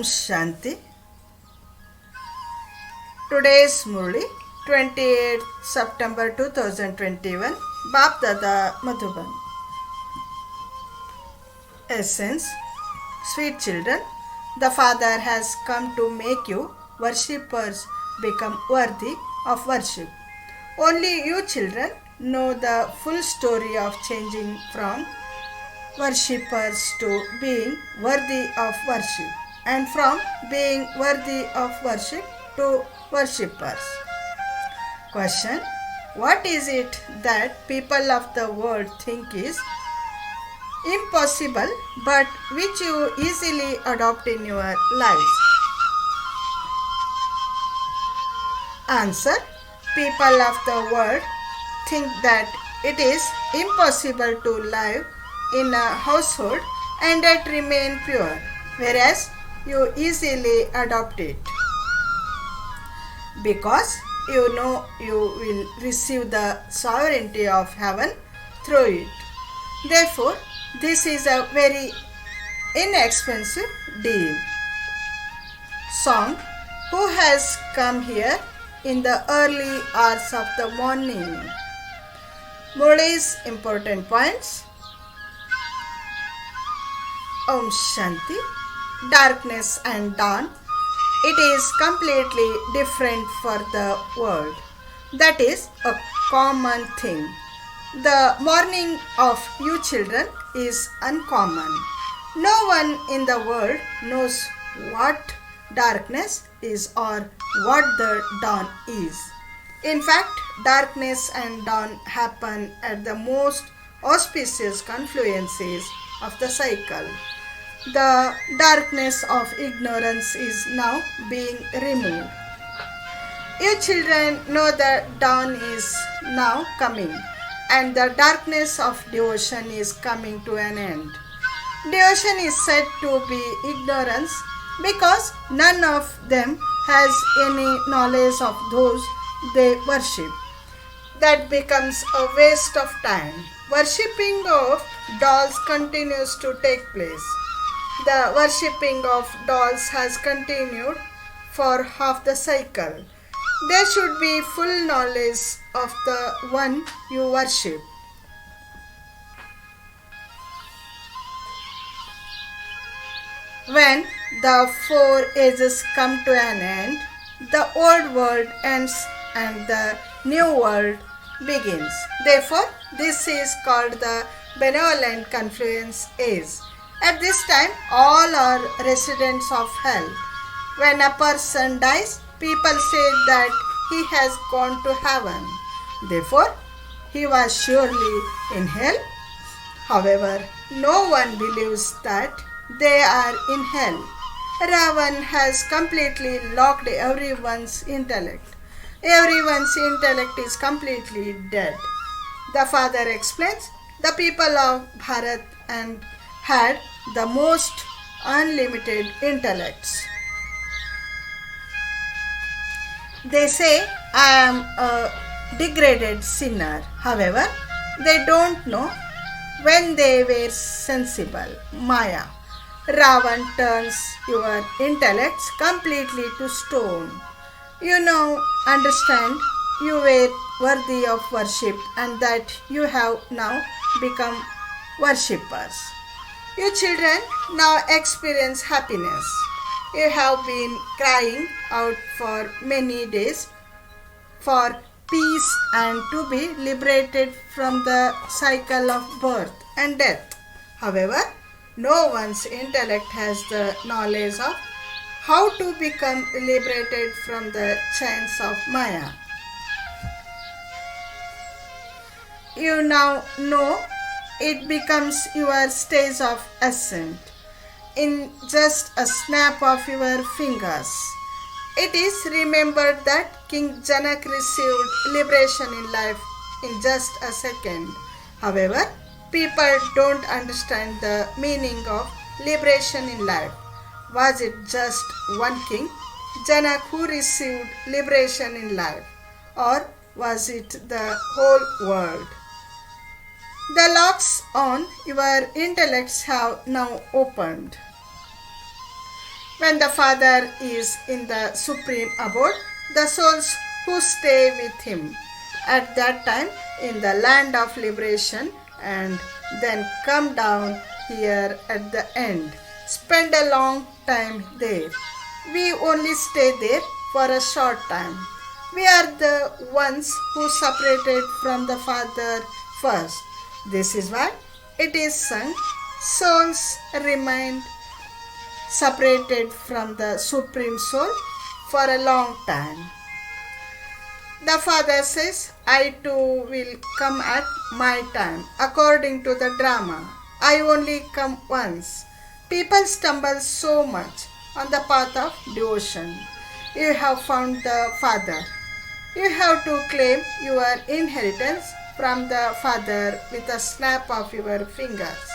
Shanti. Today's Murli, 28th September 2021, Bap Dada Madhuban. Essence. Sweet children, the Father has come to make you worshippers become worthy of worship. Only you children know the full story of changing from worshippers to being worthy of worship, and from being worthy of worship to worshippers. Question. What is it that people of the world think is impossible but which you easily adopt in your lives? Answer. People of the world think that it is impossible to live in a household and yet remain pure, whereas you easily adopt it because you know you will receive the sovereignty of heaven through it. Therefore, this is a very inexpensive deal. Song. Who has come here in the early hours of the morning? Murli's important points. Om Shanti. Darkness and dawn. It is completely different for the world. That is a common thing. The morning of you children is uncommon. No one in the world knows what darkness is or what the dawn is. In fact, darkness and dawn happen at the most auspicious confluences of the cycle. The darkness of ignorance is now being removed. You children know that dawn is now coming, and the darkness of devotion is coming to an end. Devotion is said to be ignorance because none of them has any knowledge of those they worship. That becomes a waste of time. Worshipping of dolls continues to take place. The worshipping of dolls has continued for half the cycle. There should be full knowledge of the one you worship. When the 4 ages come to an end, the old world ends and the new world begins. Therefore, this is called the benevolent confluence age. At this time, all are residents of hell. When a person dies, people say that he has gone to heaven. Therefore, he was surely in hell. However, no one believes that they are in hell. Ravan has completely locked everyone's intellect. Everyone's intellect is completely dead. The father explains, the people of Bharat and had the most unlimited intellects. They say, I am a degraded sinner. However, they don't know when they were sensible. Maya. Ravan turns your intellects completely to stone. You now understand you were worthy of worship and that you have now become worshippers. You children now experience happiness. You have been crying out for many days for peace and to be liberated from the cycle of birth and death. However, no one's intellect has the knowledge of how to become liberated from the chains of Maya. You now know it becomes your stage of ascent in just a snap of your fingers. It is remembered that King Janak received liberation in life in just a second. However, people don't understand the meaning of liberation in life. Was it just one king, Janak, who received liberation in life, or was it the whole world? The locks on your intellects have now opened. When the Father is in the supreme abode, the souls who stay with him at that time in the land of liberation and then come down here at the end spend a long time there. We only stay there for a short time. We are the ones who separated from the Father first. This is why it is sung, souls remain separated from the Supreme Soul for a long time. The Father says, I too will come at my time, according to the drama. I only come once. People stumble so much on the path of devotion. You have found the Father. You have to claim your inheritance from the Father with a snap of your fingers.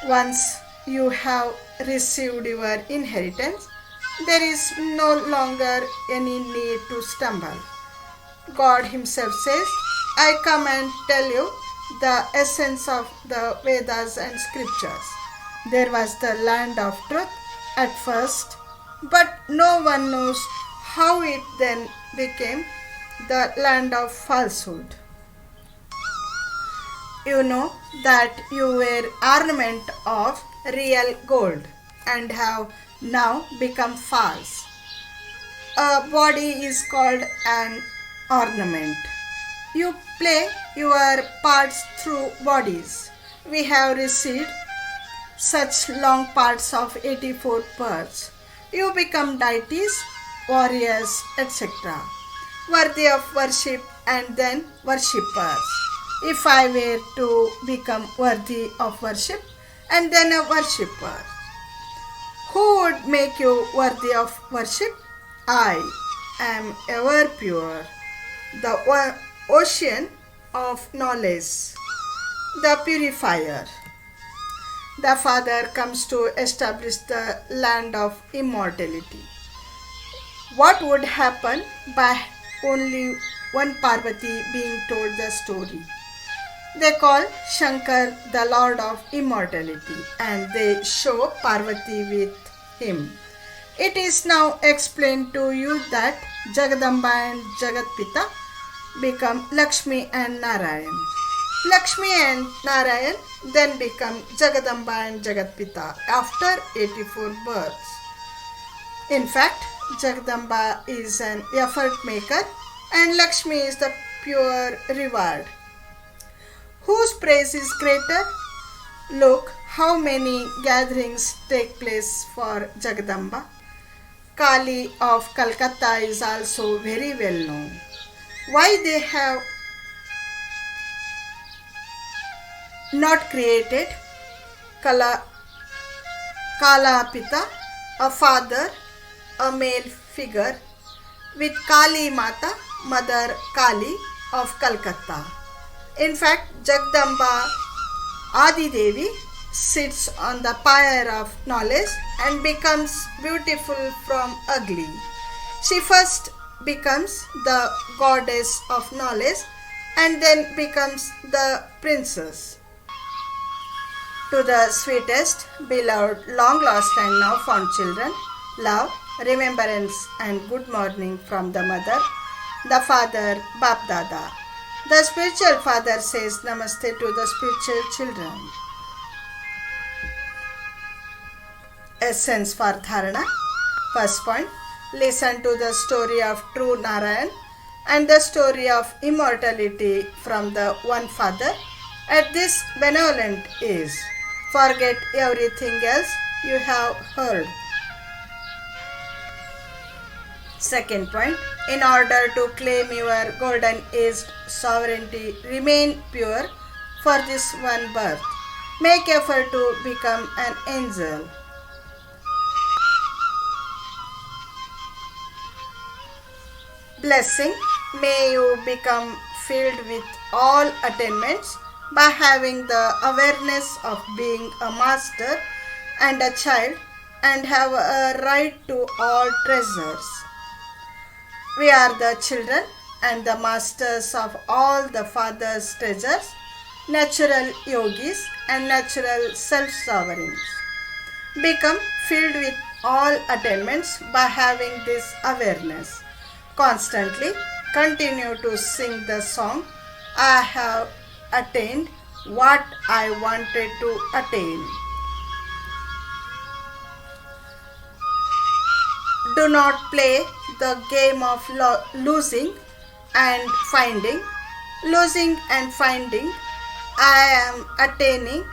Once you have received your inheritance, there is no longer any need to stumble. God Himself says, I come and tell you the essence of the Vedas and scriptures. There was the land of truth at first, but no one knows how it then became the land of falsehood. You know that you were ornament of real gold and have now become false. A body is called an ornament. You play your parts through bodies. We have received such long parts of 84 parts. You become deities, warriors, etc., worthy of worship and then worshippers. If I were to become worthy of worship and then a worshipper, who would make you worthy of worship? I am ever pure, the ocean of knowledge, the purifier. The Father comes to establish the land of immortality. What would happen by only one Parvati being told the story? They call Shankar the Lord of Immortality and they show Parvati with him. It is now explained to you that Jagadamba and Jagatpita become Lakshmi and Narayan. Lakshmi and Narayan then become Jagadamba and Jagatpita after 84 births. In fact, Jagadamba is an effort maker and Lakshmi is the pure reward. Whose praise is greater? Look how many gatherings take place for Jagadamba. Kali of Calcutta is also very well known. Why they have not created Kalapita, a father, a male figure, with Kali Mata, Mother Kali of Calcutta. In fact, Jagdamba Adi Devi sits on the pyre of knowledge and becomes beautiful from ugly. She first becomes the goddess of knowledge and then becomes the princess. To the sweetest, beloved, long lost and now found children, love, remembrance and good morning from the mother, the father, Bap Dada. The spiritual father says Namaste to the spiritual children. Essence for Dharana. First point, listen to the story of true Narayan and the story of immortality from the one Father at this benevolent age. Forget everything else you have heard. Second point, in order to claim your golden aged sovereignty, remain pure for this one birth. Make effort to become an angel. Blessing, may you become filled with all attainments by having the awareness of being a master and a child and have a right to all treasures. We are the children and the masters of all the Father's treasures, natural yogis and natural self-sovereigns. Become filled with all attainments by having this awareness. Constantly continue to sing the song, I have attained what I wanted to attain. Do not play the game of losing and finding. Losing and finding, I am attaining,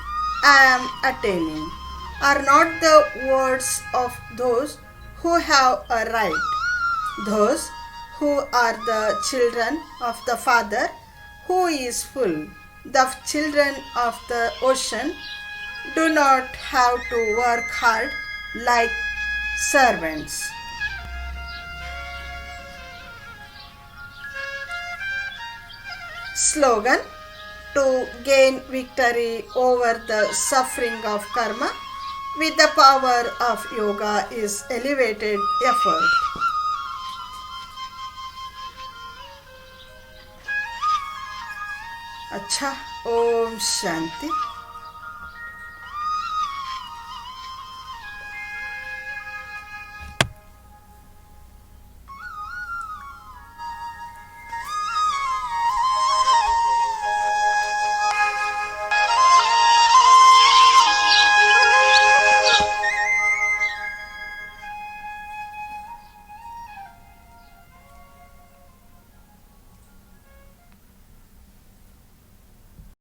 I am attaining, are not the words of those who have a right. Those who are the children of the Father who is full, the children of the ocean, do not have to work hard like servants. Slogan: to gain victory over the suffering of karma with the power of yoga is elevated effort. अच्छा, ओम शांति.